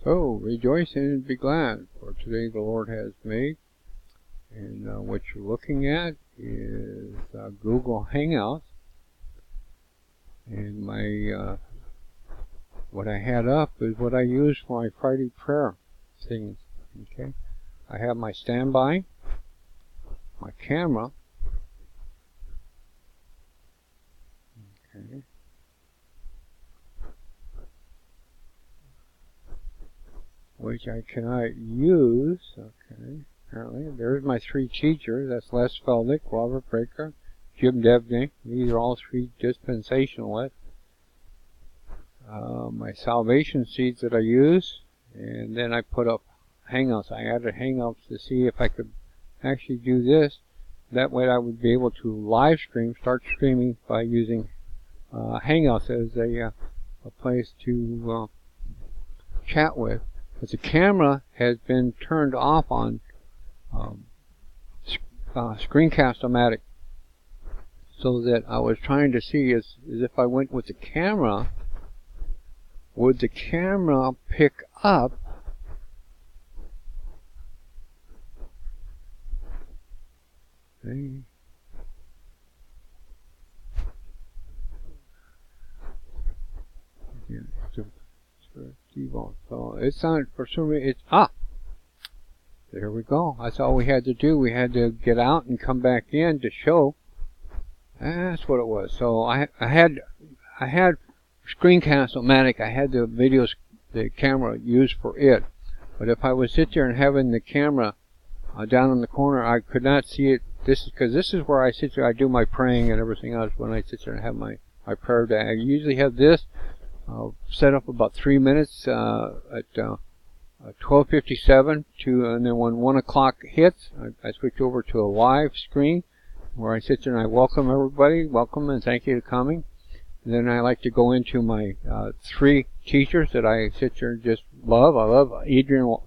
Oh, rejoice and be glad, for today the Lord has made. And what you're looking at is Google Hangouts. And my what I had up is what I use for my Friday prayer things. Okay, I have my standby, my camera. Okay. Which I cannot use. Okay, apparently. There's my three teachers. That's Les FELDICK, Robert Breaker, Jim DEVNEY. These are all three dispensationalists. My salvation seeds that I use. And then I put up Hangouts. I added Hangouts to see if I could actually do this. That way I would be able to live stream, start streaming by using Hangouts as a place to chat with. But the camera has been turned off on Screencast-O-Matic, so that I was trying to see is if I went with the camera, would the camera pick up so it's not presuming it's there we go. That's all we had to do. We had to get out and come back in to show. That's what it was. So I had Screencast-O-Matic. I had the camera used for it. But if I would sit there and having the camera down in the corner, I could not see it. This is where I sit there. I do my praying and everything else when I sit there and have my prayer day. I usually have this set up about 3 minutes at 12:57 and then when 1 o'clock hits, I switch over to a live screen where I sit there and I welcome everybody, welcome and thank you for coming. And then I like to go into my three teachers that I sit there and just love. I love Adrian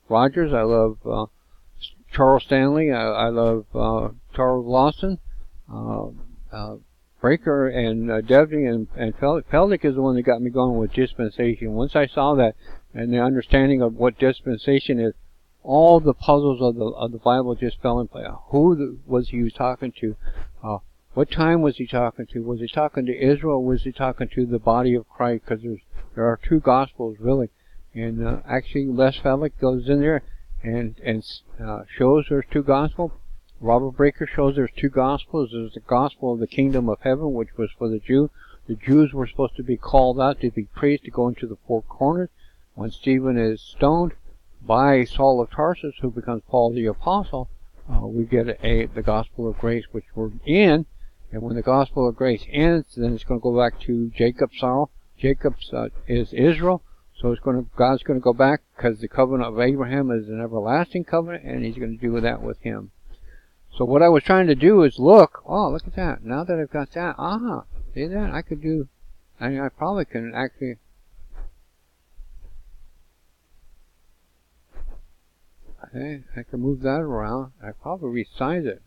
Rogers. I love Charles Stanley. I love Charles Lawson. Breaker and DEVNEY and FELDICK. FELDICK is the one that got me going with dispensation. Once I saw that and the understanding of what dispensation is, all the puzzles of the Bible just fell in place. Who was he talking to? What time was he talking to? Was he talking to Israel or was he talking to the body of Christ? Because there are two gospels really. And actually Les FELDICK goes in there and shows there's two gospels. Robert Breaker shows there's two gospels. There's the gospel of the kingdom of heaven, which was for the Jew. The Jews were supposed to be called out to be praised to go into the four corners. When Stephen is stoned by Saul of Tarsus, who becomes Paul the Apostle, we get the gospel of grace, which we're in. And when the gospel of grace ends, then it's going to go back to Jacob's sorrow. Jacob's is Israel. So God's going to go back because the covenant of Abraham is an everlasting covenant, and he's going to do that with him. So what I was trying to do is look at that. Now that I've got that, see that? I could do, I probably can actually, okay, I can move that around. I probably resize it.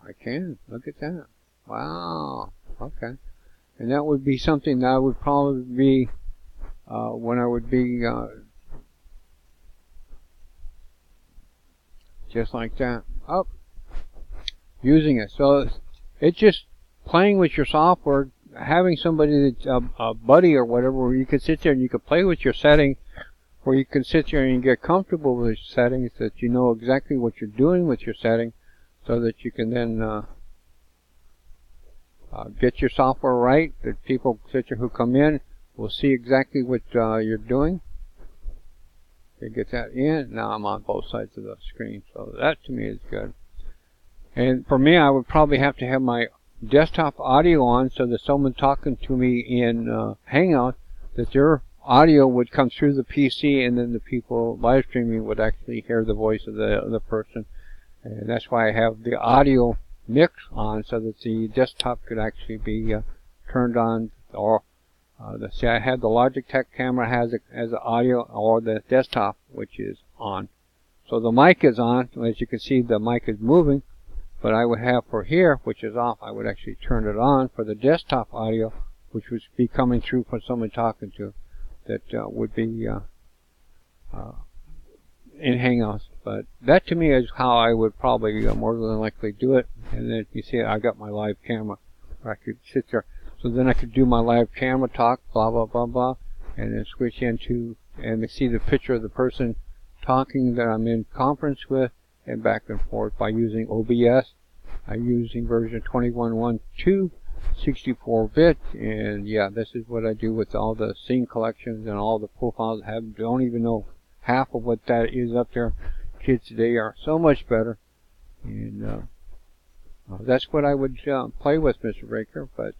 I can, look at that. Wow, okay. And that would be something that would probably be, when I would be, just like that, using it. So it's just playing with your software, having somebody that's a buddy or whatever, where you can sit there and you can play with your setting, where you can sit there and get comfortable with your settings, that you know exactly what you're doing with your setting, so that you can then get your software right, that people sit there who come in will see exactly what you're doing. Get that in. Now I'm on both sides of the screen, so that to me is good. And for me, I would probably have to have my desktop audio on, so that someone talking to me in Hangout, that their audio would come through the PC, and then the people live streaming would actually hear the voice of the other person. And that's why I have the audio mix on, so that the desktop could actually be turned on, or see, I had the Logitech camera has the audio, or the desktop, which is on. So the mic is on. As you can see, the mic is moving. But I would have for here, which is off, I would actually turn it on for the desktop audio, which would be coming through from someone talking to, that would be in Hangouts. But that to me is how I would probably more than likely do it. And then you see I got my live camera where I could sit there. So then I could do my live camera talk, blah, blah, blah, blah, and then switch into and see the picture of the person talking that I'm in conference with, and back and forth by using OBS. I'm using version 21.1.2, 64-bit, and yeah, this is what I do with all the scene collections and all the profiles. Don't even know half of what that is up there. Kids today are so much better, and that's what I would play with, Mr. Breaker, but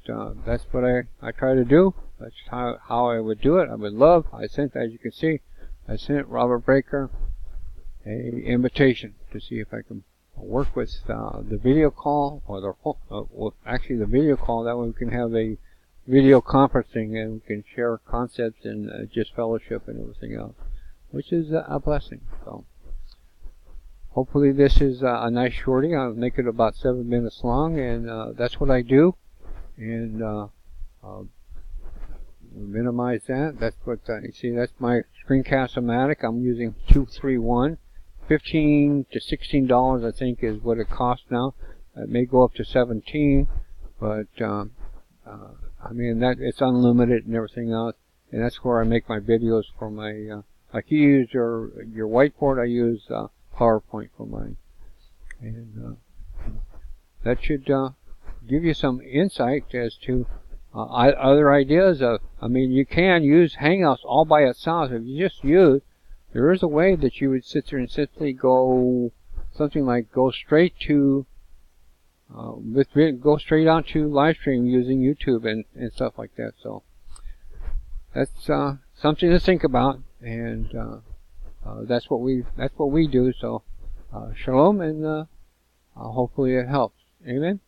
that's what I try to do. That's how I would do it. I would love, as you can see, I sent Robert Breaker a invitation to see if I can work with the video call, or actually the video call. That way we can have a video conferencing and we can share concepts and just fellowship and everything else, which is a blessing. So hopefully this is a nice shorty. I'll make it about 7 minutes long, and that's what I do. And minimize that. That's what you see. That's my screencast-o-matic. I'm using 231. $15 to $16, I think, is what it costs now. It may go up to 17, but I mean that it's unlimited and everything else. And that's where I make my videos for my. Like you use your whiteboard, I use PowerPoint for mine, and that should give you some insight as to other ideas of. I mean, you can use Hangouts all by itself if you just use. There is a way that you would sit there and simply go something like go straight to go straight onto live stream using YouTube and stuff like that. So that's something to think about, and that's what we do. So shalom, and hopefully it helps. Amen.